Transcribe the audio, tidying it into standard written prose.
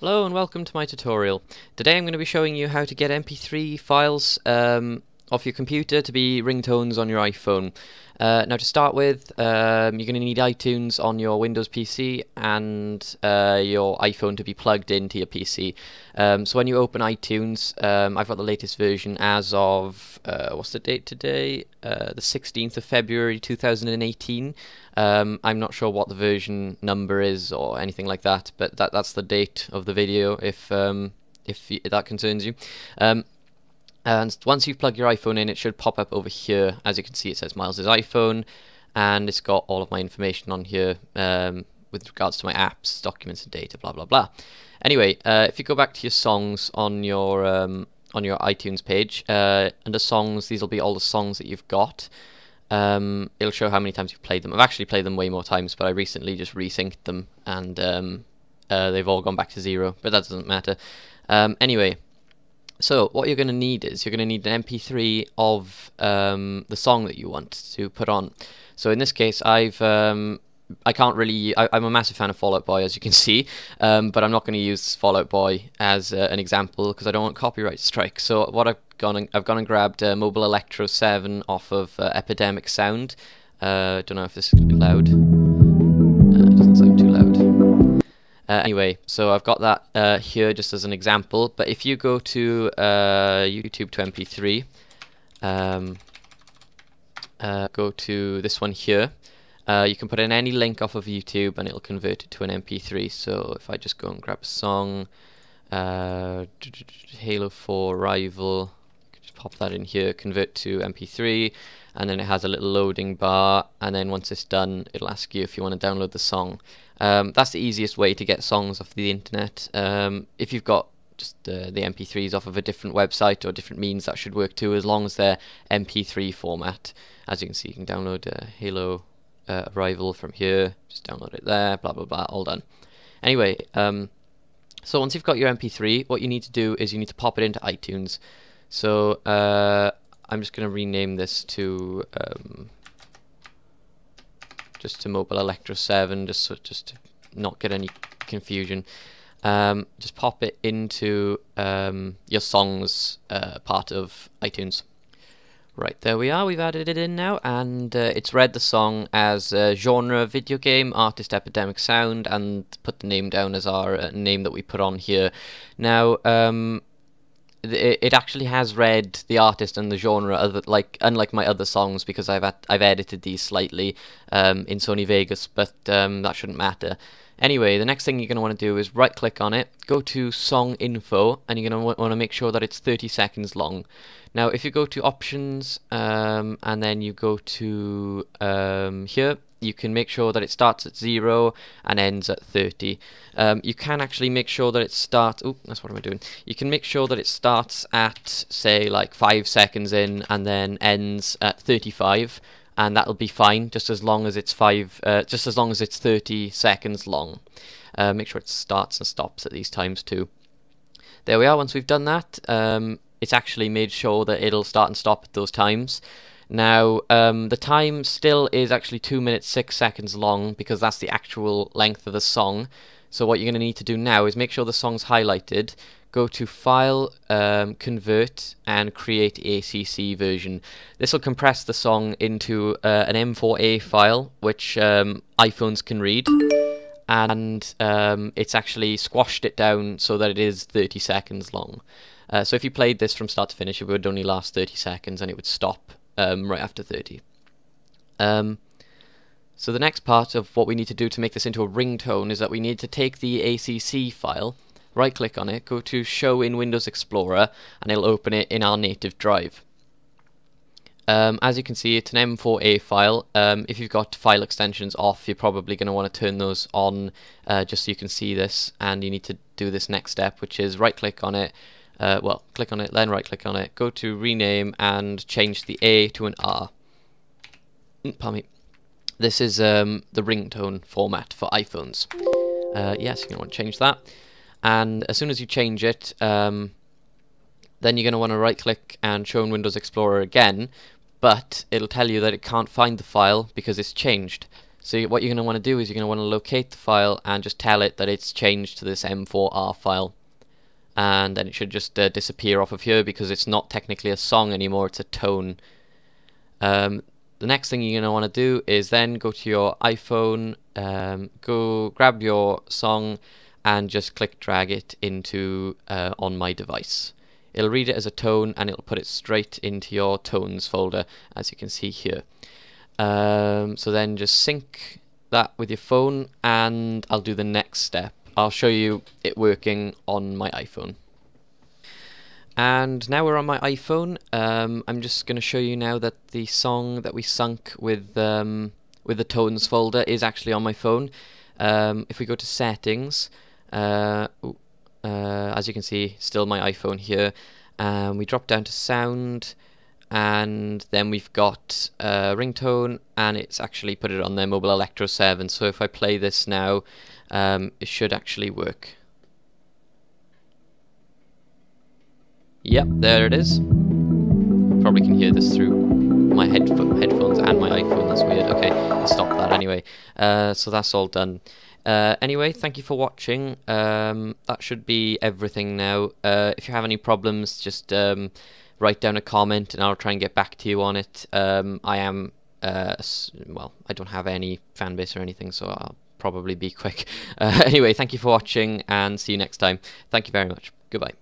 Hello and welcome to my tutorial. Today I'm going to be showing you how to get MP3 files off your computer to be ringtones on your iPhone. Now to start with, you're going to need iTunes on your Windows PC and your iPhone to be plugged into your PC. So when you open iTunes, I've got the latest version as of, what's the date today? The 16th of February 2018. I'm not sure what the version number is or anything like that, but that's the date of the video if that concerns you. And once you've plugged your iPhone in, it should pop up over here. As you can see, it says Miles's iPhone, and it's got all of my information on here with regards to my apps, documents, and data, blah blah blah. Anyway, if you go back to your songs on your iTunes page, under songs, these will be all the songs that you've got. It'll show how many times you've played them. I've actually played them way more times, but I recently just resynced them, and they've all gone back to 0, but that doesn't matter. Anyway, so what you're going to need is you're going to need an MP3 of the song that you want to put on. So in this case, I'm a massive fan of Fall Out Boy, as you can see, but I'm not going to use Fall Out Boy as an example because I don't want copyright strikes. So what I've gone and grabbed Mobile Electro 7 off of Epidemic Sound. Don't know if this is loud. It doesn't sound too loud. Anyway, so I've got that here just as an example. But if you go to YouTube to MP3, go to this one here. You can put in any link off of YouTube and it'll convert it to an MP3. So if I just go and grab a song, Halo 4 Rival, just pop that in here, convert to MP3, and then it has a little loading bar, and then once it's done, it'll ask you if you want to download the song. That's the easiest way to get songs off the internet. If you've got just the MP3s off of a different website or different means, that should work too, as long as they're MP3 format. As you can see, you can download Halo Rival from here, just download it there, blah blah blah, all done. Anyway, so once you've got your MP3, what you need to do is you need to pop it into iTunes. So I'm just going to rename this to just to Mobile Electro 7, just to not get any confusion. Just pop it into your songs part of iTunes. Right, there we are, we've added it in now, and it's read the song as genre video game, artist Epidemic Sound, and put the name down as our name that we put on here. Now, it actually has read the artist and the genre, unlike my other songs, because I've edited these slightly in Sony Vegas, but that shouldn't matter. Anyway, the next thing you're going to want to do is right click on it, go to song info, and you're going to want to make sure that it's 30 seconds long. Now if you go to options and then you go to here, you can make sure that it starts at 0 and ends at 30. You can actually make sure that it starts, oh, that's what am I doing? You can make sure that it starts at, say, like 5 seconds in and then ends at 35. And that'll be fine, just as long as it's 30 seconds long. Make sure it starts and stops at these times too. There we are. Once we've done that, it's actually made sure that it'll start and stop at those times. Now, the time still is actually 2 minutes 6 seconds long because that's the actual length of the song. So what you're going to need to do now is make sure the song's highlighted. Go to File, Convert, and Create ACC version. This will compress the song into an M4A file, which iPhones can read, and it's actually squashed it down so that it is 30 seconds long. So if you played this from start to finish, it would only last 30 seconds, and it would stop right after 30. So the next part of what we need to do to make this into a ringtone is that we need to take the ACC file, right click on it, go to Show in Windows Explorer, and it'll open it in our native drive. As you can see, it's an M4A file. If you've got file extensions off, you're probably going to want to turn those on just so you can see this, and you need to do this next step, which is right click on it, well, click on it, then right click on it, go to Rename, and change the A to an R. Pardon me. This is the ringtone format for iPhones. Yes, you're going to want to change that. And as soon as you change it, then you're going to want to right click and show in Windows Explorer again, but it'll tell you that it can't find the file because it's changed. So what you're going to want to do is you're going to want to locate the file and just tell it that it's changed to this M4R file, and then it should just disappear off of here because it's not technically a song anymore, it's a tone. The next thing you're going to want to do is then go to your iPhone, go grab your song and just click drag it into on my device. It'll read it as a tone and it'll put it straight into your tones folder, as you can see here. So then just sync that with your phone and I'll do the next step. I'll show you it working on my iPhone. And now we're on my iPhone. I'm just going to show you now that the song that we sunk with the tones folder is actually on my phone. If we go to settings, as you can see, still my iPhone here. We drop down to sound, and then we've got ringtone, and it's actually put it on there, Mobile Electro 7. So if I play this now, it should actually work. Yep, there it is. Probably can hear this through my headphones and my iPhone. That's weird. Okay, I'll stop that anyway. So that's all done. Anyway, thank you for watching. That should be everything now. If you have any problems, just write down a comment and I'll try and get back to you on it. I am, well, I don't have any fan base or anything, so I'll probably be quick. Anyway, thank you for watching and see you next time. Thank you very much. Goodbye.